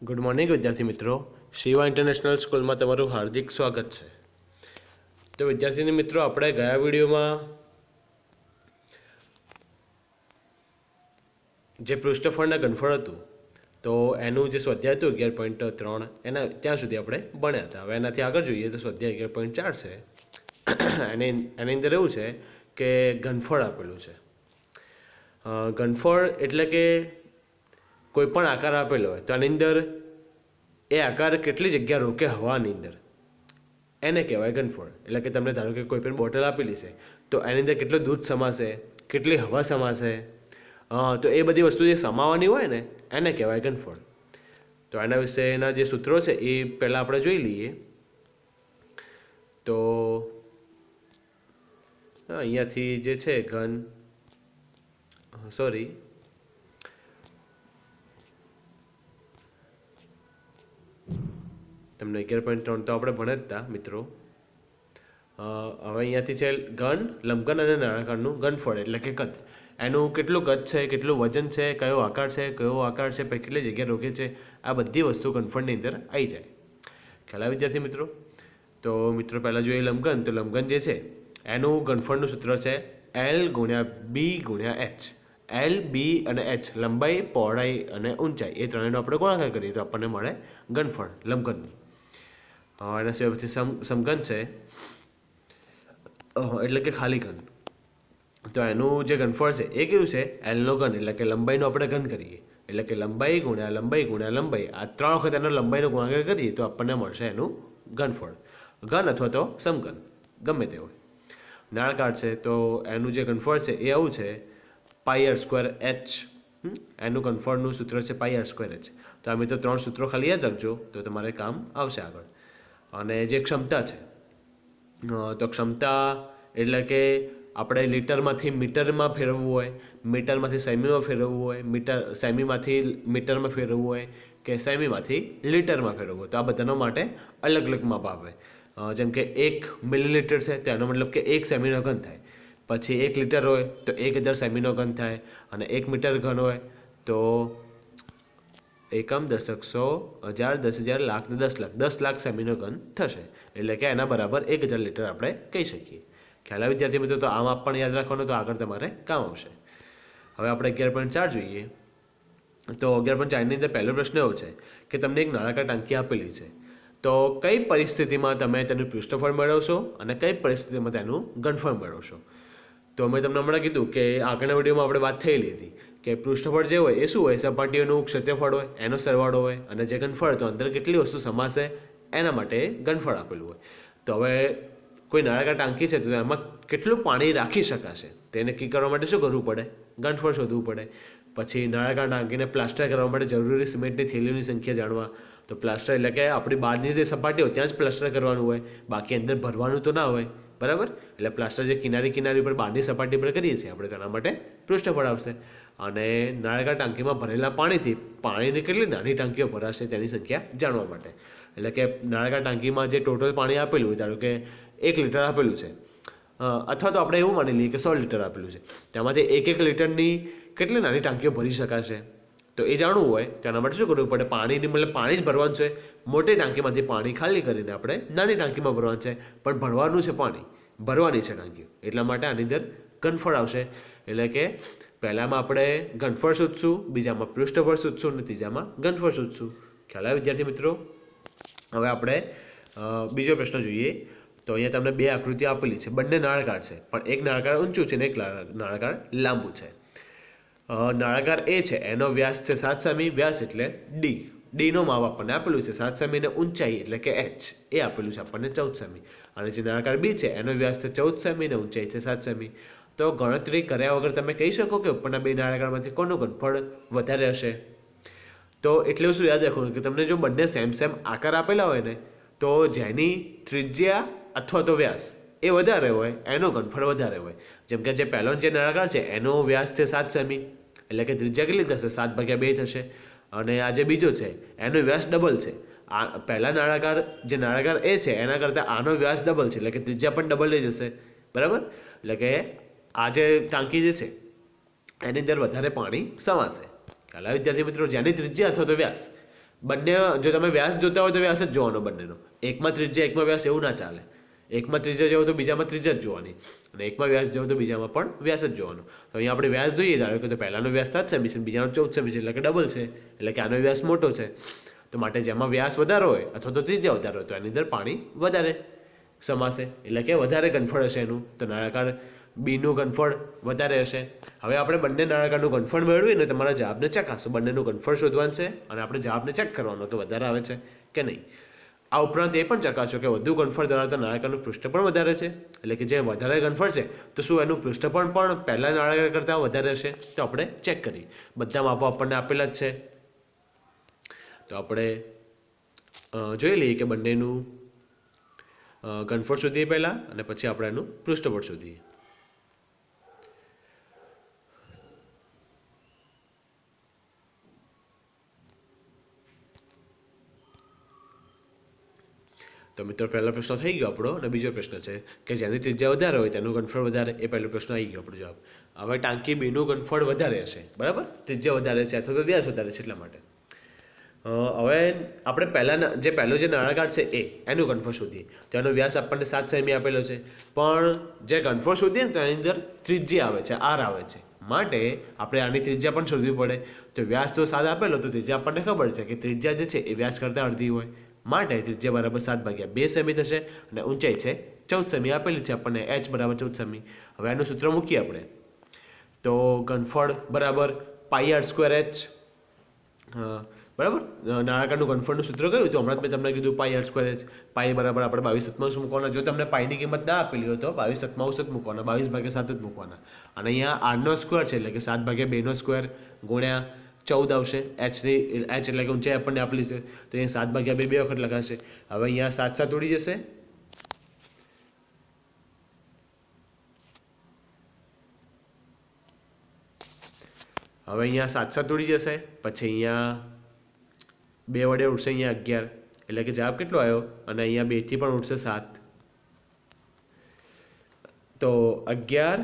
Good morning विद्यार्थी मित्रों। Shiva international school में तमारू हार्दिक स्वागत है। तो विद्यार्थी मित्रों, अपने गया वीडियो में जे पृष्ठफळ घनफळ हतुं तो एनु जे स्वाध्याय हतुं 11.3 एना त्यां सुधी आपणे भण्या हता। हवे एनाथी आगळ जोईए तो स्वाध्याय 11.4 छे। एनी अंदर एवुं छे के घनफळ आपेलुं छे। घनफळ एटले के कोईपण आकार आपेलो होय तो आनी अंदर ए आकार केटली जग्या रोके हवानी अंदर एने कहेवाय घनफळ। એટલે કે તમને ધારો કે કોઈ પણ બોટલ આપેલી છે તો એની અંદર કેટલું દૂધ સમાશે, કેટલી હવા સમાશે, તો એ બધી વસ્તુ જે સમાવાની હોય ને એને કહેવાય ઘનફળ। તો એના વિશેના જે સૂત્રો છે એ પહેલાં આપણે જોઈ લઈએ। તો અહીંયાથી જે છે ઘન સોરી તમને 11.3 तो આપણે ભણે જ હતા મિત્રો। હવે અહીંયાથી છે ઘન, લંબઘન અને નળાકારનું ઘનફળ એટલે કે કદ। એનું કેટલું કદ છે, કેટલું વજન છે, કયો આકાર છે, પછી કેટલી જગ્યા રોકે છે, આ બધી વસ્તુ ઘનફળની અંદર આવી જાય। ખ્યાલ આવે વિદ્યાર્થી મિત્રો? તો મિત્રો પહેલાં જોઈએ લંબઘન। તો લંબઘન જે છે એનું ઘનફળનું સૂત્ર છે L ગુણ્યા B ગુણ્યા H। L, B અને H લંબાઈ, પહોળાઈ અને ઊંચાઈ એ ત્રણેયનો આપણે ગુણાકાર કરીએ તો આપણને મળે ઘનફળ લંબઘનનું। એના સિવાય પછી સમઘન છે એટલે કે ખાલી ઘન। તો એનું જે ઘનફળ છે એ કેવું છે? એલનો ઘન એટલે કે લંબાઈનો આપણે ઘન કરીએ એટલે કે લંબાઈ ગુણ્યા લંબાઈ ગુણ્યા લંબાઈ, આ 3 વખત એનો લંબાઈનો ગુણાકાર કરીએ તો આપણને મળશે એનું ઘનફળ। ઘન અથવા તો સમઘન ગમે તે હોય। નળાકાર છે તો એનું જે ઘનફળ છે એ આવું છે πr² h। એનું ઘનફળનું સૂત્ર છે πr² h। તો આ મિત્રો 3 સૂત્રો ખાલી યાદ રાખજો તો તમારે કામ આવશે આગળ। અને જે ક્ષમતા છે તો ક્ષમતા એટલે કે આપણે લીટરમાંથી મીટરમાં ફેરવવું હોય, મીટરમાંથી સેમીમાં ફેરવવું હોય, સેમીમાંથી મીટરમાં ફેરવવું હોય કે સેમીમાંથી લીટરમાં ફેરવવું હોય તો આ બધાનો માટે અલગ અલગ માપ આવે। જેમ કે 1 મિલીલીટર છે તો એનો મતલબ કે 1 સેમીનો ઘન થાય। પછી 1 લીટર હોય તો 1000 સેમીનો ઘન થાય। અને 1 મીટર ઘન હોય તો એકમ, દશક, 100, 1000, 10,000, લાખ ને 10 લાખ, 10 લાખ સેમીનો ઘન થશે। એટલે કે એના બરાબર 1000 લીટર આપણે કહી શકીએ। ખ્યાલ આવે વિદ્યાર્થી મિત્રો? તો આ માપ પણ યાદ રાખવાનું તો આગળ તમારે કામ આવશે। હવે આપણે 11.4 જોઈએ। તો 11.4ની અંદર પહેલો પ્રશ્ન એવો છે કે તમને એક નળાકાર ટાંકી આપેલી છે તો કઈ પરિસ્થિતિમાં તમે તેનું પૃષ્ઠફળ મેળવશો અને કઈ પરિસ્થિતિમાં તેનું ઘનફળ મેળવશો। તો મેં તમને હમણાં કીધું કે આગળના વિડીયોમાં આપણે વાત થયેલી હતી કે પૃષ્ઠફળ જે હોય એ શું હોય? સપાટીઓનું ક્ષેત્રફળ હોય એનો સરવાળો હોય અને જે ઘનફળ તો અંદર કેટલી વસ્તુ સમાશે એના માટે ઘનફળ આપેલું હોય। તો હવે કોઈ નળાકાર ટાંકી છે તો એમાં કેટલું પાણી રાખી શકાશે તે નક્કી કરવા માટે શું કરવું પડે? ઘનફળ શોધવું પડે। પછી નળાકાર ટાંકીને પ્લાસ્ટર કરવા માટે જરૂરી સિમેન્ટની થેલીઓની સંખ્યા જાણવા। તો પ્લાસ્ટર એટલે કે આપણી બહારની જે સપાટી હોય ત્યાં જ પ્લાસ્ટર કરવાનું હોય, બાકી અંદર ભરવાનું તો ના હોય, બરાબર? એટલે પ્લાસ્ટર જે કિનારી ઉપર બહારની સપાટી પર કરીએ છીએ આપણે તેના માટે પૃષ્ઠફળ આવશે। અને નળાકાર ટાંકીમાં ભરેલા પાણીથી પાણીની કેટલી નાની ટાંકીઓ ભરાશે તેની સંખ્યા જાણવા માટે। એટલે કે નળાકાર ટાંકીમાં જે ટોટલ પાણી આપેલું હોય, ધારો કે 1 લીટર આપેલું છે અથવા તો આપણે એવું માની લઈએ કે 100 લીટર આપેલું છે, તેમાંથી 1 લીટરની કેટલી નાની ટાંકીઓ ભરી શકાશે તો એ જાણવું હોય તેના માટે શું કરવું પડે? પાણીની મતલબ પાણી જ ભરવાનું છે। મોટી ટાંકીમાંથી પાણી ખાલી કરીને આપણે નાની ટાંકીમાં ભરવાનું છે, પણ ભરવાનું છે પાણી, ભરવાની છે ટાંકીઓ, એટલા માટે આની અંદર ઘનફળ આવશે। એટલે કે પહેલામાં આપણે ઘનફળ શોધશું, બીજામાં પૃષ્ઠફળ શોધશું અને ત્રીજામાં ઘનફળ શોધશું। ખ્યાલ આવે વિદ્યાર્થી મિત્રો? હવે આપણે બીજો પ્રશ્ન જોઈએ। તો અહીંયા તમને 2 આકૃતિઓ આપેલી છે, બંને નળાકાર છે પણ એક નળાકાર ઊંચું છે અને એક નળાકાર લાંબુ છે। નળાકાર એ છે એનો વ્યાસ છે 7 સેમી, વ્યાસ એટલે D, ડીનો માપ આપણને આપેલું છે 7 સેમી અને ઊંચાઈ એટલે કે H એ આપેલું છે આપણને 14 સેમી। અને જે નળાકાર B છે એનો વ્યાસ છે 14 સેમી અને ઊંચાઈ છે 7 સેમી। તો ગણતરી કર્યા વગર તમે કહી શકો કે ઉપરના 2 નળાકારમાંથી કોનું ઘનફળ વધારે હશે? તો એટલે શું યાદ રાખવું કે તમને જો બંને સેમ આકાર આપેલા હોય ને તો જેની ત્રિજ્યા અથવા તો વ્યાસ એ વધારે હોય એનો ઘનફળ વધારે હોય। જેમ કે જે પહેલો જે નળાકાર છે એનો વ્યાસ છે 7 સેમી એટલે કે ત્રિજ્યા કેટલી થશે? 7/2 થશે। અને આ જે બીજો છે એનો વ્યાસ ડબલ છે। આ પહેલા જે નળાકાર એ છે એના કરતાં આનો વ્યાસ ડબલ છે એટલે કે ત્રિજ્યા પણ ડબલ થઈ જશે, બરાબર? એટલે કે આ જે ટાંકી જે છે એની અંદર વધારે પાણી સમાશે। ખ્યાલ આવે વિદ્યાર્થી મિત્રો? જેની ત્રિજ્યા અથવા તો વ્યાસ બંને જો તમે વ્યાસ જોતા હોય તો વ્યાસ જ જોવાનો બંનેનો, એકમાં ત્રિજ્યા એકમાં વ્યાસ એવું ના ચાલે. એકમાં ત્રિજ્યા જેવો તો બીજામાં ત્રિજ્યા જ જોવાની, અને એકમાં વ્યાસ જેવો તો બીજામાં પણ વ્યાસ જ જોવાનો. તો અહીંયા આપણે વ્યાસ જોઈએ, ધારો કે તો પહેલાનો વ્યાસ 7 સેમી છે, બીજાનો 14 સેમી છે, એટલે કે ડબલ છે, એટલે કે આનો વ્યાસ મોટો છે. તો માટે જેમાં વ્યાસ વધારે હોય અથવા તો ત્રિજ્યા વધારે હોય તો એની અંદર પાણી વધારે સમાશે, એટલે કે વધારે ઘનફળ હશે એનું. તો નળાકાર બીનું ઘનફળ વધારે હશે. હવે આપણે બંને નળાકારનું ઘનફળ મેળવીને તમારા જવાબને ચકાસો, બંનેનું ઘનફળ શોધવાનું છે અને આપણે જવાબને ચેક કરવાનો કે વધારે આવે છે કે નહીં. આ ઉપરાંત એ પણ ચકાસો કે વધુ ઘનફળ ધરાવતા નળાકારનું પૃષ્ઠફળ વધારે છે, એટલે કે જે વધારે ઘનફળ છે તો શું એનું પૃષ્ઠફળ પણ પહેલા નળાકાર કરતાં વધારે હશે. તો આપણે ચેક કરીએ. બધા માપો આપણને આપેલા જ છે, તો આપણે જોઈ લઈએ કે બંનેનું ઘનફળ શોધીએ પહેલાં, અને પછી આપણે એનું પૃષ્ઠફળ શોધીએ. તો મિત્રો પહેલો પ્રશ્ન થઈ ગયો આપણો, અને બીજો પ્રશ્ન છે કે જેની ત્રિજ્યા વધારે હોય તેનું ઘનફળ વધારે. એ પહેલો પ્રશ્ન આવી ગયો આપણો જવાબ. હવે ટાંકી બીનું ઘનફળ વધારે હશે, બરાબર, ત્રિજ્યા વધારે છે અથવા તો વ્યાસ વધારે છે એટલા માટે. હવે આપણે પહેલો જે નળાકાર છે એનું ઘનફળ શોધીએ. તો એનો વ્યાસ આપણને 7 સેમી આપેલો છે, પણ જે ઘનફળ શોધીએ ને તો એની અંદર ત્રિજ્યા આવે છે, આર આવે છે. માટે આપણે આની ત્રિજ્યા પણ શોધવી પડે. તો વ્યાસ તો 7 આપેલો, તો ત્રિજ્યા આપણને ખબર છે કે ત્રિજ્યા જે છે એ વ્યાસ કરતાં અડધી હોય. માટે ત્રિજ્યા બરાબર 7/2 સેમી થશે, અને ઊંચાઈ છે 14 સેમી આપેલી છે આપણને, h બરાબર 14 સેમી. હવે એનું સૂત્ર મૂકીએ આપણે. તો ઘનફળ બરાબર πr²h, બરાબર. નળાકારનું ઘનફળનું સૂત્ર કયું તો હમણાં જ મેં તમને કીધું πr²h. પાઈ બરાબર આપણે 22/7 મૂકવાના. જો તમને પાઈની કિંમત ના આપેલી હોય તો 22/7 જ મૂકવાના, 22/7 જ મૂકવાના. અને અહીંયા આરનો સ્ક્વેર છે, એટલે કે 7/2 નો સ્ક્વેર ગુણ્યા 14 આવશે. h એટલે કે ઊંચાઈ આપણને આપેલી છે, તો અહીંયા 7/2 બે વખત લખાશે. હવે અહીંયા 7 7 ઉડી જશે, હવે અહીંયા 7 7 ઉડી જશે, પછી અહીંયા 2 વડે ઉડશે, અહીંયા 11, એટલે કે જવાબ કેટલો આવ્યો. અને અહીંયા 2 થી પણ ઉડશે 7, તો 11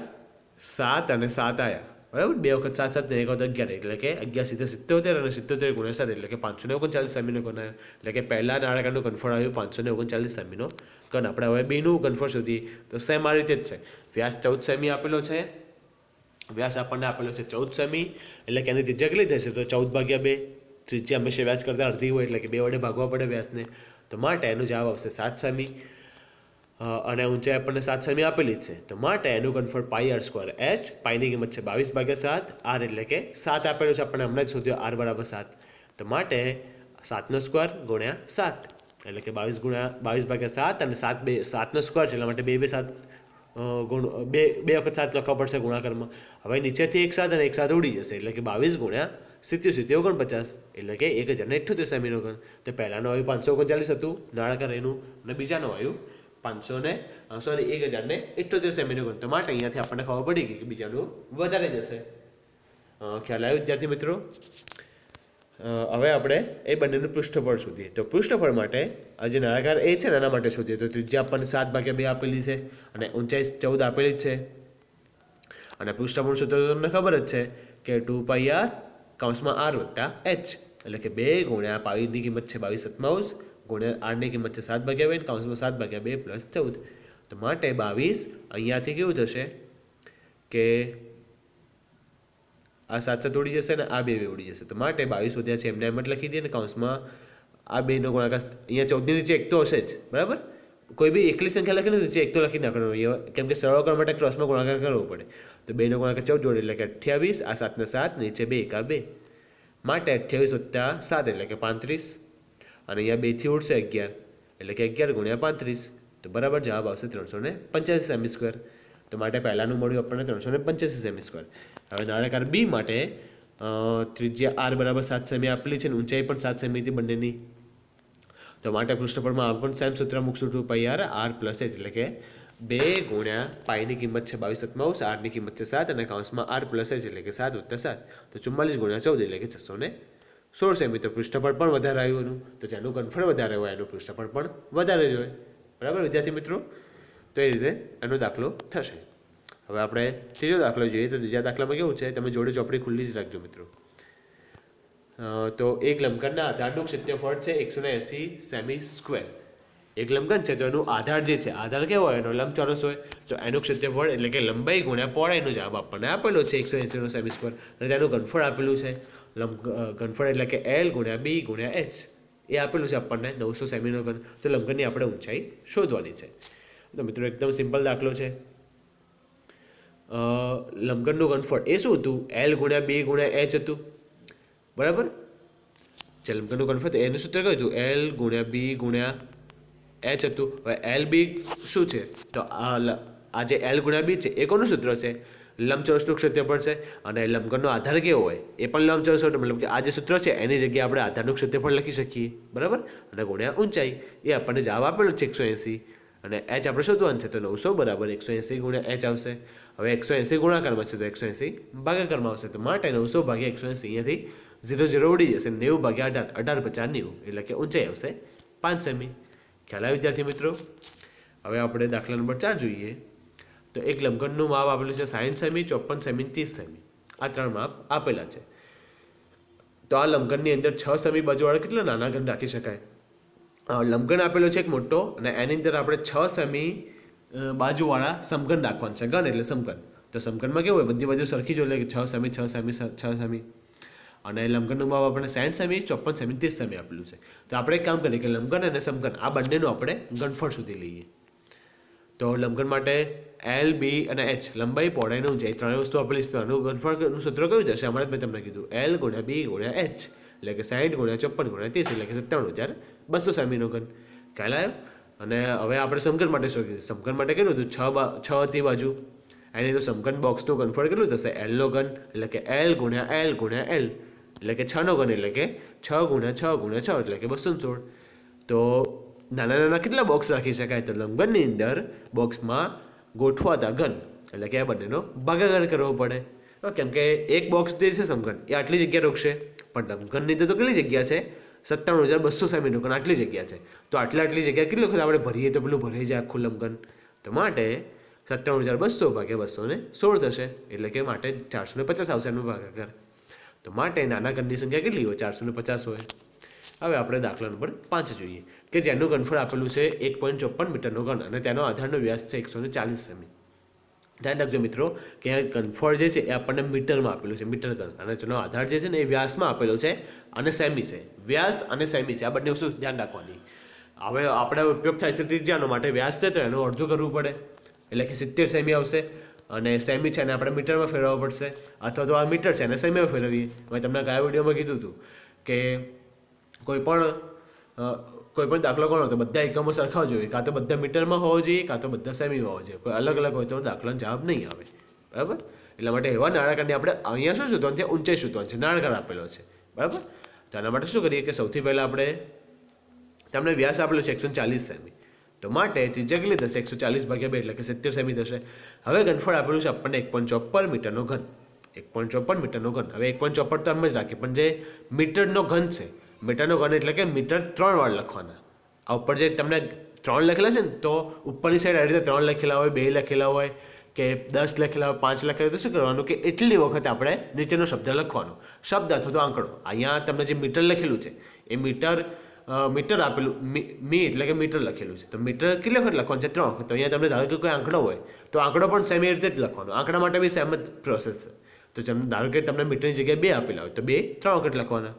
7 અને 7 આવ્યા, બરાબર. 2 વખત 7 7 ને 1 વખત 11, એટલે કે 11 સીધા 77, અને 77 ગુણ્યા 7 એટલે કે 539 સેમીનો ઘન આવ્યો. એટલે કે પહેલા નળાકારનું ઘનફળ આવ્યું 539 સેમીનો ઘન. આપણે હવે બીનું ઘનફળ શોધીએ. તો સેમ આ રીતે જ છે. વ્યાસ 14 સેમી આપેલો છે, વ્યાસ આપણને આપેલો છે 14 સેમી, એટલે કે એની ત્રિજ્યા કેટલી થશે તો 14/2. ત્રિજ્યા હંમેશા વ્યાસ કરતાં અડધી હોય, એટલે કે 2 વડે ભાગવા પડે વ્યાસને. તો માટે એનો જવાબ આવશે 7 સેમી, અને ઊંચાઈ આપણને 7 સેમી આપેલી જ છે. તો માટે એનું ઘનફળ πr²h, પાઈની કિંમત છે 22/7, r એટલે કે 7 આપેલું છે આપણને, હમણાં જ શોધ્યો, r બરાબર 7. તો માટે 7 નો સ્ક્વેર ગુણ્યા 7, એટલે કે 22/7, અને 7 નો સ્ક્વેર છે એટલા માટે 2 7 બે વખત 7 લખવા પડશે ગુણાકારમાં. હવે નીચેથી 1 7 અને 1 7 ઉડી જશે, એટલે કે 22 ગુણ્યા 77 49, એટલે કે 1078 સેમીનો ઘન. તો પહેલાનો આવ્યું 539 હતું નળાકાર એનું, અને બીજાનો આવ્યું 1078 સેમીનો ઘન. તો માટે અહીંયાથી આપણને ખબર પડી ગઈ કે બીજાનું વધારે જશે. ખ્યાલ આવ્યો વિદ્યાર્થી મિત્રો? હવે આપણે એ બંનેનું પૃષ્ઠફળ શોધીએ. તો પૃષ્ઠફળ માટે આ જે નળાકાર એ છે ને એના માટે શોધીએ. તો ત્રિજ્યા આપણને 7/2 આપેલી છે, અને ઊંચાઈ 14 આપેલી જ છે, અને પૃષ્ઠફળ સૂત્ર તમને ખબર જ છે કે 2πr r વત્તા h, એટલે કે 2 ગુણ્યા પાઈની કિંમત છે 22/7 ગુણ્યા આરની કિંમત છે 7/2 કૌંસમાં 7/2 + 14. તો માટે 22 અહીંયાથી કેવું થશે કે આ 7 7 ઉડી જશે, ને આ 2 ઉડી જશે. તો માટે 22 વધ્યા છે એમને એમ જ લખી દઈએ, ને કૌંસમાં આ 2નો ગુણાકાર, અહીંયા 14 ની નીચે 1 તો હશે જ, બરાબર. કોઈ બી એકલી સંખ્યા લખીને નીચે 1 તો લખી નાખવાનો, કેમ કે સરળ કરવા માટે ક્રોસમાં ગુણાકાર કરવો પડે. તો 2નો ગુણાકાર 14 જોડે, એટલે કે 28, આ 7 ને 7, નીચે 2 1 2, માટે 28 + 7 એટલે કે 35, અને અહીંયા 2 થી ઉડશે 11, એટલે કે 11 ગુણ્યા 35. તો બરાબર જવાબ આવશે 385 સેમી². તો માટે પહેલાનું મળ્યું આપણને 385 સેમી². હવે નળાકાર બી માટે ત્રિજ્યા r બરાબર 7 સેમી આપેલી છે, ને ઊંચાઈ પણ 7 સેમીથી બંનેની. તો માટે પૃષ્ઠફળમાં આ પણ સેમ સૂત્ર મૂકશું, 2πr r + h, એટલે કે 2 ગુણ્યા પાઈની કિંમત છે 22/7, r ની કિંમત છે 7, અને કૌંસમાં r + h એટલે કે 7 + 7, તો 44 ગુણ્યા 14 એટલે કે 616 સેમી. તો પૃષ્ઠફળ પણ વધારે આવ્યું એનું. તો જેનું ઘનફળ વધારે હોય એનું પૃષ્ઠફળ પણ વધારે જ હોય, બરાબર વિદ્યાર્થી મિત્રો? તો એ રીતે એનો દાખલો થશે. હવે આપણે ત્રીજો દાખલો જોઈએ. તો ત્રીજા દાખલામાં કેવું છે, તમે જોડે ચોપડી ખુલ્લી જ રાખજો મિત્રો. તો એક લંબઘનના આધારનું ક્ષેત્રફળ છે 180 સેમી સ્ક્વેર. એક લંબઘન છે તો એનું આધાર જે છે, આધાર કેવો હોય? એનો લંબચોરસ હોય. તો એનું ક્ષેત્રફળ એટલે કે લંબાઈ ગુણ્યા પહોળાઈનો જવાબ આપણને આપેલો છે 180 સેમી સ્ક્વેર, અને તેનું ઘનફળ આપેલું છે ઘનફળ એટલે કે L ગુણ્યા B ગુણ્યા H એ આપેલું છે આપણને 900 સેમીનો ઘન. તો લંબઘનની આપણે ઊંચાઈ શોધવાની છે. તો મિત્રો એકદમ સિમ્પલ દાખલો છે. લંબઘનનું ઘનફળ એ શું હતું? L ગુણ્યા B ગુણ્યા H હતું, બરાબર. જે લંબઘનનું ઘનફળ એનું સૂત્ર કયું હતું? L ગુણ્યા B ગુણ્યા H હતું. હવે L B શું છે? તો આ જે L ગુણ્યા B છે એ કોનું સૂત્ર છે? લંબચોરસનું ક્ષેત્રફળ છે. અને લંબઘનનો આધાર કેવો હોય? એ પણ લંબચોરસ હોય. મતલબ કે આ જે સૂત્ર છે એની જગ્યાએ આપણે આધારનું ક્ષેત્રફળ લખી શકીએ, બરાબર. અને ગુણ્યા ઊંચાઈ એ આપણને જવાબ આપેલો છે 180, અને H આપણે શોધવાનું છે. તો 900 બરાબર 180 ગુણ્યા H આવશે. હવે 180 ગુણાકારમાં છે તો 180 ભાગાકારમાં આવશે. તો માટે 900 ભાગ્યા 180 અહીંયાથી 0 0 ઉડી જશે. 90 ભાગ્યા 18 18 50 90, એટલે કે ઊંચાઈ આવશે 5 સેમી. ખ્યાલ આવે વિદ્યાર્થી મિત્રો? હવે આપણે દાખલા નંબર 4 જોઈએ. તો એક લંબઘનનું માપ આપેલું છે 60 સેમી, 54 સેમી, 30 સેમી. આ 3 માપ આપેલા છે. તો આ લંબઘનની અંદર 6 સેમી બાજુવાળા કેટલા નાના ઘન રાખી શકાય? લંબઘન આપેલો છે એક મોટો, અને એની અંદર આપણે 6 સેમી બાજુવાળા સમઘન રાખવાનું છે. ઘન એટલે સમઘન. તો સમઘનમાં કેવું હોય? બધી બાજુ સરખી જ, એટલે કે 6 સેમી 6 સેમી 6 સેમી. અને લંબઘનનું માપ આપણે 60 સેમી, 54 સેમી, 30 સેમી આપેલું છે. તો આપણે એક કામ કરીએ કે લંબઘન અને સમઘન આ બંનેનું આપણે ઘનફળ શોધી લઈએ. તો લંબઘન માટે L, B અને H લંબાઈ, પહોળાઈનું ઊંચાઈ ત્રણેય વસ્તુ આપેલી છે. તો આનું ઘનફળનું સૂત્ર કયું થશે? હમણાં જ મેં તમને કીધું, L ગુણ્યા B ગુણ્યા H, એટલે કે 60 ગુણ્યા 54 ગુણ્યા 30, એટલે કે 57,200 સેમીનો ઘન. ખ્યાલ આવ્યો? અને હવે આપણે સમઘન માટે શું કીધું? સમઘન માટે કેટલું હતું? 6 હતી બાજુ. એની તો સમઘન બોક્સનું ઘનફળ કેટલું થશે? L નો ઘન, એટલે કે L ગુણ્યા L ગુણ્યા L, એટલે કે 6 નો ઘન, એટલે કે 6 ગુણ્યા 6 ગુણ્યા 6, એટલે કે 216. તો નાના નાના કેટલા બોક્સ રાખી શકાય? તો લંબઘનની અંદર બોક્સમાં ગોઠવાતા ઘન, એટલે કે આ બંનેનો ભાગાકાર કરવો પડે. કેમ કે એક બોક્સ જે છે સમઘન એ આટલી જગ્યા રોકશે, પણ લંબઘનની તો કેટલી જગ્યા છે? 57,200 સેમીનો ઘન આટલી જગ્યા છે. તો આટલી જગ્યા કેટલી વખત આપણે ભરીએ તો પેલું ભરાઈ જાય આખું લંબઘન. તો માટે 57,200 ભાગ્યા 216 થશે, એટલે કે માટે 450 આવશે એનો ભાગાકાર. તો માટે નાના ઘનની સંખ્યા કેટલી હોય? 450 હોય. હવે આપણે દાખલા નંબર 5 જોઈએ કે જેનું ઘનફળ આપેલું છે 1.54 મીટરનો ઘન, અને તેનો આધારનો વ્યાસ છે 140 સેમી. ધ્યાન રાખજો મિત્રો કે આ ઘનફળ જે છે એ આપણને મીટરમાં આપેલું છે, મીટર ઘન, અને તેનો આધાર જે છે ને એ વ્યાસમાં આપેલો છે અને સેમી છે. વ્યાસ અને સેમી છે, આ બંને વસ્તુ ધ્યાન રાખવાની. હવે આપણે ઉપયોગ થાય છે ત્રિજ્યાનો, માટે વ્યાસ છે તો એનું અડધું કરવું પડે, એટલે કે 70 સેમી આવશે. અને સેમી છે એને આપણે મીટરમાં ફેરવવા પડશે, અથવા તો આ મીટર છે એને સેમીમાં ફેરવીએ. મેં તમને ગયા વિડીયોમાં કીધું હતું કે કોઈ પણ દાખલો ગણો તો બધા એકમો સરખા જોઈએ, કાં તો બધા મીટરમાં હોવો જોઈએ, કાં તો બધા સેમીમાં હોવો જોઈએ. કોઈ અલગ અલગ હોય તો દાખલાનો જવાબ નહીં આવે, બરાબર. એટલા માટે એવા નાણાકારની આપણે અહીંયા શું શોધવાનું છે? ઊંચાઈ શોધવાનું છે. નાણાકાર આપેલો છે, બરાબર. તો આના માટે શું કરીએ કે સૌથી પહેલાં આપણે તમને વ્યાસ આપેલો છે 140 સેમી. તો માટે ત્રિજ્યા કેટલી થશે? 140 ભાગ્યા 2, એટલે કે 70 સેમી થશે. હવે ઘનફળ આપેલું છે આપણને 1.54 મીટરનો ઘન. 1.54 મીટરનો ઘન. હવે 1.54 તો એમ જ રાખીએ, પણ જે મીટરનો ઘન છે, મીટરનો ઘન એટલે કે મીટર 3 વાર લખવાના. આ ઉપર જે તમને 3 લખેલા છે ને, તો ઉપરની સાઈડ આ રીતે 3 લખેલા હોય, 2 લખેલા હોય, કે 10 લખેલા હોય, 5 લખેલા હોય, તો શું કરવાનું કે એટલી વખત આપણે નીચેનો શબ્દ લખવાનો, શબ્દ અથવા તો આંકડો. અહીંયા તમને જે મીટર લખેલું છે એ મીટર આપેલું, મી એટલે કે મીટર લખેલું છે. તો મીટર કેટલી વખત લખવાનું છે? 3 વખત. તો અહીંયા તમને ધારો કે કોઈ આંકડો હોય તો આંકડો પણ સેમ એ રીતે જ લખવાનો. આંકડા માટે બી સેમ જ પ્રોસેસ છે. તો ધારો કે તમને મીટરની જગ્યાએ 2 આપેલા હોય તો 2 3 વખત લખવાના.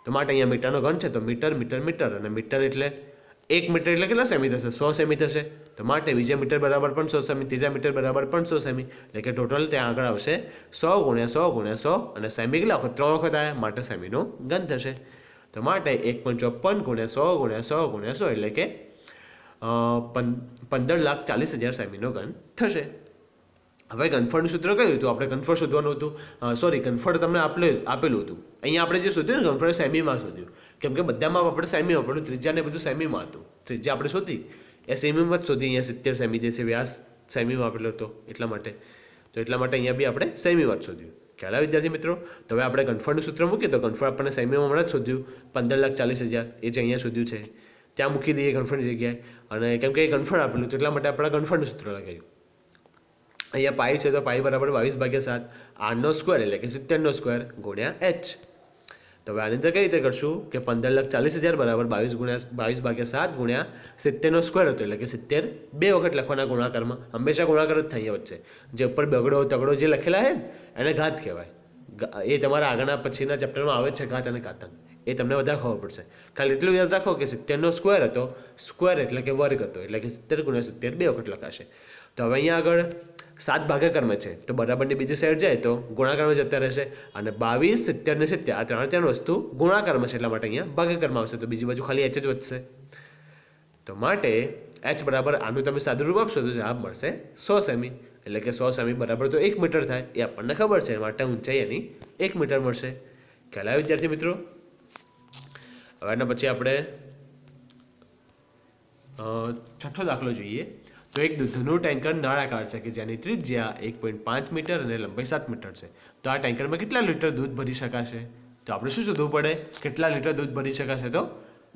તો માટે અહીંયા મીટરનો ઘન છે તો મીટર મીટર મીટર, અને મીટર એટલે 1 મીટર એટલે કેટલા સેમી થશે? 100 સેમી થશે. તો માટે બીજા મીટર બરાબર પણ 100 સેમી, ત્રીજા મીટર બરાબર પણ 100 સેમી, એટલે કે ટોટલ ત્યાં આગળ આવશે 100 ગુણ્યા 100 ગુણ્યા 100, અને સેમી કેટલા વખત? 3 વખત આવ્યા, માટે સેમીનો ઘન થશે. તો માટે 1.54 ગુણ્યા 100 ગુણ્યા 100 ગુણ્યા 100, એટલે કે 15,40,000 સેમીનો ઘન થશે. હવે ઘનફળનું સૂત્ર કયું હતું? આપણે ઘનફળ શોધવાનું હતું. ઘનફળ તમને આપેલું હતું. અહીંયા આપણે જે શોધ્યું ને ઘનફળ સેમીમાં શોધ્યું, કેમ કે બધામાં આપણે સેમીમાં પડ્યું, ત્રિજ્યાને બધું સેમીમાં હતું. ત્રિજ્યા આપણે શોધી એ સેમીમાં જ શોધી. અહીંયા 70 સેમી જે છે વ્યાસ સેમીમાં આપેલો હતો એટલા માટે. તો એટલા માટે અહીંયા બી આપણે સેમીમાં જ શોધ્યું. ખ્યાલ આવે વિદ્યાર્થી મિત્રો? તો હવે આપણે ઘનફળનું સૂત્ર મૂકીએ તો ઘનફળ આપણને સેમીમાં હમણાં જ શોધ્યું 15,40,000, એ જે અહીંયા શોધ્યું છે ત્યાં મૂકી દઈએ ઘનફળની જગ્યાએ. અને કેમ કે એ ઘનફળ આપેલું તો એટલા માટે આપણે ઘનફળનું સૂત્ર લગાવ્યું. અહીંયા પાઈ છે તો પાઈ બરાબર 22/7, r² એટલે કે 70 નો સ્ક્વેર ગુણ્યા h. तो હવે આની અંદર કઈ રીતે કરશું કે 15,40,000 બરાબર 22 ગુણ્યા 70નો સ્ક્વેર હતો એટલે કે 70 બે વખત લખવાના ગુણાકારમાં હંમેશા ગુણાકાર જ થાય વચ્ચે જે ઉપર બગડો તગડો જે લખેલા છે ને એને ઘાત કહેવાય એ તમારા આગળના પછીના ચેપ્ટરમાં આવે છે ઘાત અને ઘાતાંક એ તમને વધારે ખબર પડશે ખાલી એટલું યાદ રાખો કે 70નો સ્ક્વેર હતો સ્ક્વેર એટલે કે વર્ગ હતો એટલે કે 70 ગુણ્યા 70 બે વખત લખાશે તો હવે અહીંયા આગળ 7 ભાગાકારમાં છે તો બરાબરની બીજી સાઈડ જાય તો ગુણાકારમાં જતા રહેશે અને 22 70 ને 70 આ ત્રણ વસ્તુ ગુણાકારમાં છે એટલા માટે અહીંયા ભાગાકારમાં આવશે તો બીજી બાજુ ખાલી h જ વધશે તો માટે h બરાબર આનું તમે સાદું રૂપ આપશો તો જવાબ મળશે 100 સેમી એટલે કે 100 સેમી બરાબર તો 1 મીટર થાય એ આપણને ખબર છે માટે ઊંચાઈ એની 1 મીટર મળશે ખ્યાલ આવ્યો વિદ્યાર્થી મિત્રો હવે એના પછી આપણે છઠ્ઠો દાખલો જોઈએ તો એક દૂધનું ટેન્કર નળાકાર છે કે જેની ત્રિજ્યા 1.5 મીટર અને લંબાઈ 7 મીટર છે તો આ ટેન્કરમાં કેટલા લીટર દૂધ ભરી શકાશે તો આપણે શું શોધવું પડે કેટલા લીટર દૂધ ભરી શકાશે તો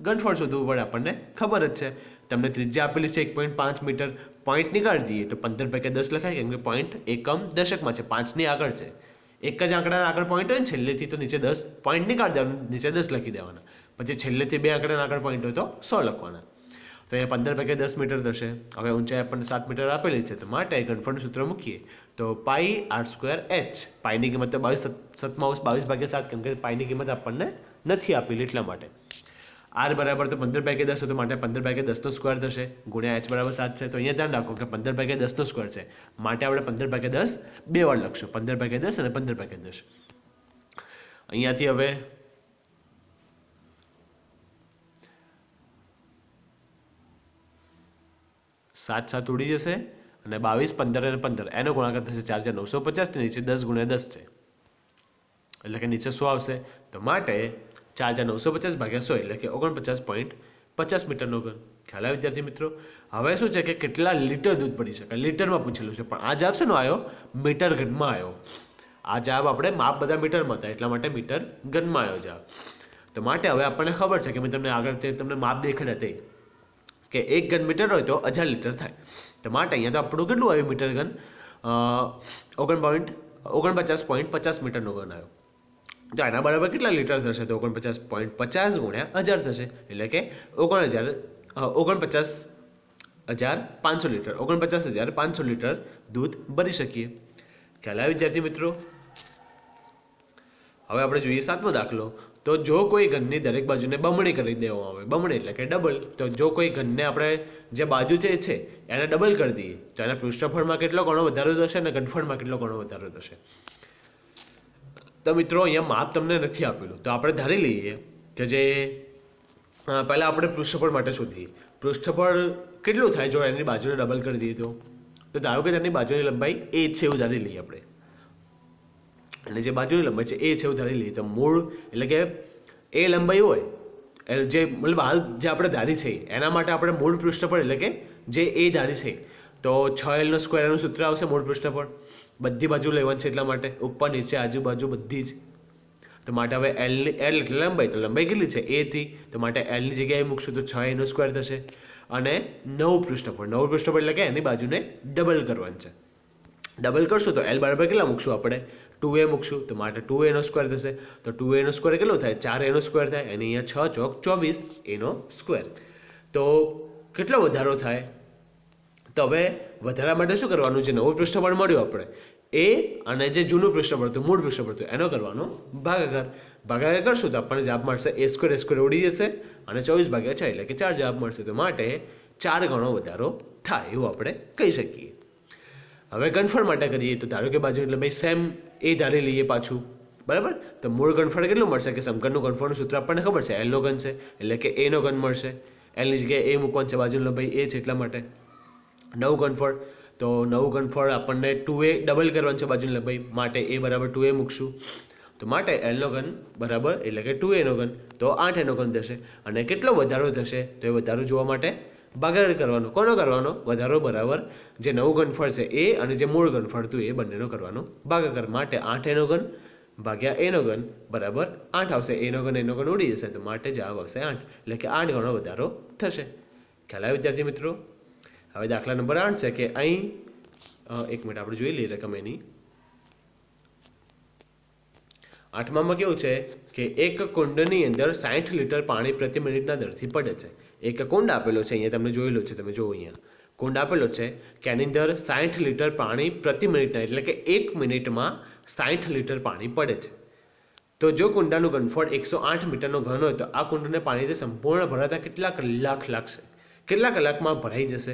ઘનફળ શોધવું પડે આપણને ખબર જ છે તમને ત્રિજ્યા આપેલી છે 1.5 મીટર પોઈન્ટ નીકાળી દઈએ તો 15/10 લખાય કેમ કે પોઈન્ટ એકમ દશકમાં છે 5ની આગળ છે એક જ આંકડાના આગળ પોઈન્ટ હોય ને છેલ્લેથી તો નીચે 10 પોઈન્ટ નીકાળી દેવાનું નીચે 10 લખી દેવાના પછી છેલ્લેથી બે આંકડાના આગળ પોઈન્ટ હોય તો 100 લખવાના તો અહીંયા 15/10 મીટર થશે હવે ઊંચાઈ આપણને 7 મીટર આપેલી છે તો માટે ઘનફળનું સૂત્ર મૂકીએ તો પાઈ r²h પાઈની કિંમત તો 22/7 કેમ કે પાઈની કિંમત આપણને નથી આપેલી એટલા માટે r બરાબર તો 15/10 તો માટે 15/10નો સ્ક્વેર થશે ગુણ્યા h બરાબર 7 છે તો અહીંયા ધ્યાન રાખો કે 15/10નો સ્ક્વેર છે માટે આપણે 15/10 બે વાર લખશું 15/10 અને 15/10 અહીંયાથી હવે 7 ઉડી જશે અને 22 15 અને 15 એનો ગુણાકાર થશે 4,950 નીચે 10 ગુણ્યા 10 છે એટલે કે નીચે 100 આવશે તો માટે 4,950 ભાગ્યા 100 એટલે કે 49.50 મીટરનો ઘન ખ્યાલ આવે વિદ્યાર્થી મિત્રો હવે શું છે કે કેટલા લીટર દૂધ ભરી શકાય લીટરમાં પૂછેલું છે પણ આ જવાબ છે ને આવ્યો મીટર ઘનમાં આવ્યો આ જવાબ આપણે માપ બધા મીટરમાં હતા એટલા માટે મીટર ઘનમાં આવ્યો જવાબ તો માટે હવે આપણને ખબર છે કે મેં તમને આગળ તમને માપ દેખાડ્યા તે કે 1 ઘન મીટર હોય તો 1000 લીટર થાય તો માટે અહીંયા તો આપણું કેટલું આવ્યું મીટર ઘન 49.50 મીટરનો ઘન આવ્યો તો એના બરાબર કેટલા લીટર થશે તો 49.50 ગુણ્યા 1000 થશે એટલે કે 49,500 લીટર 49,500 લીટર દૂધ ભરી શકીએ ખ્યાલ આવે વિદ્યાર્થી મિત્રો હવે આપણે જોઈએ 7મો દાખલો તો જો કોઈ ઘનની દરેક બાજુને બમણી કરી દેવામાં આવે બમણી એટલે કે ડબલ તો જો કોઈ ઘનને આપણે જે બાજુ છે એને ડબલ કરી દઈએ તો એના પૃષ્ઠફળમાં કેટલો ગણો વધારો થશે અને ઘનફળમાં કેટલો ગણો વધારો થશે તો મિત્રો અહીંયા માપ તમને નથી આપેલું તો આપણે ધારી લઈએ કે જે પહેલાં આપણે પૃષ્ઠફળ માટે શોધીએ પૃષ્ઠફળ કેટલું થાય જો એની બાજુને ડબલ કરી દઈએ તો ધારો કે તેની બાજુની લંબાઈ એ છે એવું ધારી લઈએ આપણે અને જે બાજુની લંબાઈ છે એ છે એવું ધારી લઈએ તો મૂળ એટલે કે એ લંબાઈ હોય જે મતલબ હાલ જે આપણે ધારી છે એના માટે આપણે મૂળ પૃષ્ઠફળ એટલે કે જે એ ધારી છે તો 6L નો સ્ક્વેર એનું સૂત્ર આવશે મૂળ પૃષ્ઠફળ બધી બાજુ લેવાનું છે એટલા માટે ઉપર નીચે આજુબાજુ બધી જ તો માટે હવે L એટલે લંબાઈ તો લંબાઈ કેટલી છે એ થી તો માટે L ની જગ્યાએ મૂકશું તો 6A નો સ્ક્વેર થશે અને નવું પૃષ્ઠફળ એટલે કે એની બાજુને ડબલ કરવાનું છે ડબલ કરશું તો L બરાબર કેટલા મૂકશું આપણે 2A મૂકશું તો માટે 2A નો સ્ક્વેર થશે તો 2A નો સ્ક્વેર કેટલો થાય 4A નો સ્ક્વેર થાય અને અહીંયા 6 ચોક 24 A નો સ્ક્વેર તો કેટલો વધારો થાય તો હવે વધારા માટે શું કરવાનું છે નવું પૃષ્ઠફળ મળ્યું આપણે એ અને જે જૂનું પૃષ્ઠફળ હતું મૂળ પૃષ્ઠફળ હતું એનો કરવાનો ભાગાકાર કરશું તો આપણને જવાબ મળશે a સ્ક્વેર ઉડી જશે અને 24/6 એટલે કે 4 જવાબ મળશે તો માટે 4 ગણો વધારો થાય એવું આપણે કહી શકીએ હવે ઘનફળ માટે કરીએ તો ધારો કે બાજુ એટલે ભાઈ સેમ એ ધારી લઈએ પાછું બરાબર તો મૂળ ઘનફળ કેટલું મળશે કે સમઘનનું ઘનફળનું સૂત્ર આપણને ખબર છે L નો ઘન છે એટલે કે A નો ઘન મળશે L ની જગ્યાએ A મૂકવાનું છે બાજુની લંબાઈ A છે એટલા માટે નવું ઘનફળ તો નવું ઘનફળ આપણને 2A ડબલ કરવાનું છે બાજુની લંબાઈ માટે A બરાબર 2A મૂકશું તો માટે L નો ઘન બરાબર એટલે કે 2A નો ઘન તો 8A નો ઘન થશે અને કેટલો વધારો થશે તો એ વધારો જોવા માટે ભાગાકાર કરવાનો કોનો કરવાનો વધારો બરાબર જે નવું ઘનફળ છે એ અને જે મૂળ ઘનફળ હતું એ બંનેનો કરવાનો ભાગાકાર માટે 8A નો ઘન ભાગ્યા A નો ઘન બરાબર 8 આવશે A નો ઘન ઉડી જશે તો માટે જવાબ આવશે 8 એટલે કે 8 ગણો વધારો થશે ખ્યાલ આવે વિદ્યાર્થી મિત્રો હવે દાખલા નંબર 8 છે કે અહીં એક મિનિટ આપણે જોઈ લઈએ રકમ એની આઠમામાં કેવું છે કે એક કુંડની અંદર 60 લીટર પાણી પ્રતિ મિનિટના દરથી પડે છે. એક કુંડ આપેલો છે, અહીંયા તમને જોયેલો છે, તમે જુઓ અહીંયા કુંડ આપેલો છે કે આની અંદર 60 લીટર પાણી પ્રતિ મિનિટના, એટલે કે 1 મિનિટમાં 60 લીટર પાણી પડે છે. તો જો કુંડાનું ઘનફળ 108 મીટરનો ઘન હોય તો આ કુંડને પાણીથી સંપૂર્ણ ભરાતા કેટલા કલાક લાગશે? કેટલા કલાકમાં ભરાઈ જશે?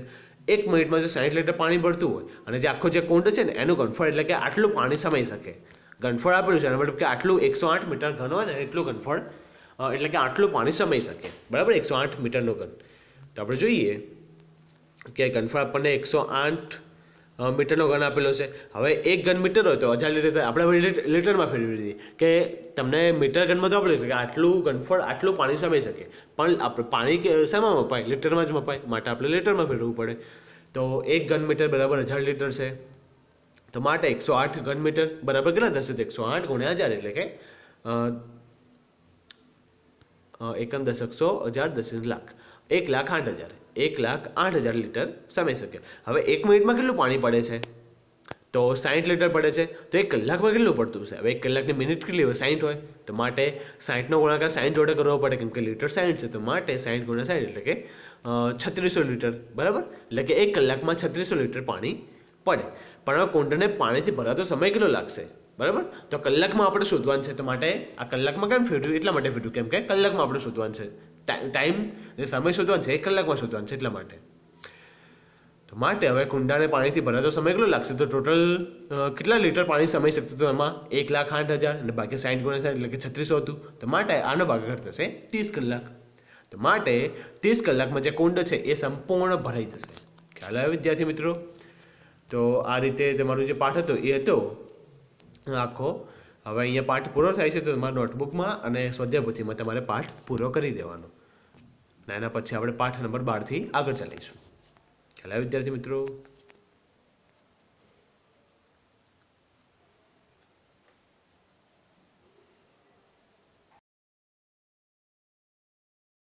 1 મિનિટમાં જો 60 લીટર પાણી ભરતું હોય અને જે આખો જે કુંડ છે ને એનું ઘનફળ એટલે કે આટલું પાણી સમાઈ શકે. ઘનફળ આપેલું છે મતલબ કે આટલું 108 મીટર ઘન હોય ને એટલું ઘનફળ એટલે કે આટલું પાણી સમાઈ શકે. બરાબર, 108 મીટરનો ઘન. તો આપણે જોઈએ કે ઘનફળ આપણને 108 મીટરનો ઘન આપેલો છે. હવે 1 ઘન મીટર હોય તો 1000 લીટર આપણે લીટરમાં ફેરવી દીધી કે તમને મીટર ઘનમાં તો આપેલું છે કે આટલું ઘનફળ આટલું પાણી સમાઈ શકે, પણ આપણે પાણી શામાં મપાય? લીટરમાં જ મપાય, માટે આપણે લીટરમાં ફેરવવું પડે. તો 1 ઘન મીટર બરાબર 1000 લીટર છે. તો માટે 108 ઘન મીટર બરાબર કેટલા થશે? તો 108 ગુણ્યા 1000 એટલે કે 1,10,100,000 લાખ 1,08,000 1,08,000 લીટર સમાઈ શકે. હવે 1 મિનિટમાં કેટલું પાણી પડે છે? તો 60 લીટર પડે છે. તો 1 કલાકમાં કેટલું પડતું હશે? હવે 1 કલાકની મિનિટ કેટલી હોય? 60 હોય. તો માટે 60નો ગુણાકાર 60 જોડે કરવો પડે, કેમ કે લીટર 60 છે. તો માટે 60 ગુણ્યા 60 એટલે કે 3600 લીટર. બરાબર, એટલે કે 1 કલાકમાં 3600 લીટર પાણી પડે. પણ હવે કુંડને પાણીથી ભરાતો સમય કેટલો લાગશે? બરાબર, તો કલાકમાં આપણે શોધવાનું છે. તો માટે આ કલાકમાં કેમ ફેરવ્યું? એટલા માટે ફેરવ્યું કેમ કે કલાકમાં આપણે શોધવાનું છે. ટાઈમ જે સમય શોધવાનો છે 1 કલાકમાં શોધવાનું છે એટલા માટે. તો માટે હવે કુંડાને પાણીથી ભરાતો સમય કેટલો લાગશે? તો ટોટલ કેટલા લીટર પાણી સમાઈ શકતું? તો એમાં 1,08,000 અને બાકી 60 ગુણ્યા 60 એટલે કે 3600 હતું. તો માટે આનો ભાગાકાર થશે 30 કલાક. તો માટે 30 કલાકમાં જે કુંડ છે એ સંપૂર્ણ ભરાઈ જશે. ખ્યાલ આવે વિદ્યાર્થી મિત્રો? તો આ રીતે તમારો જે પાઠ હતો એ હતો આખો. હવે અહીંયા પાઠ પૂરો થાય છે તો તમારા નોટબુકમાં અને સ્વાધ્યાય પોથીમાં તમારે પાઠ પૂરો કરી દેવાનો. એના પછી આપણે પાઠ નંબર 12થી આગળ ચાલીશું. ખ્યાલ આવે વિદ્યાર્થી મિત્રો?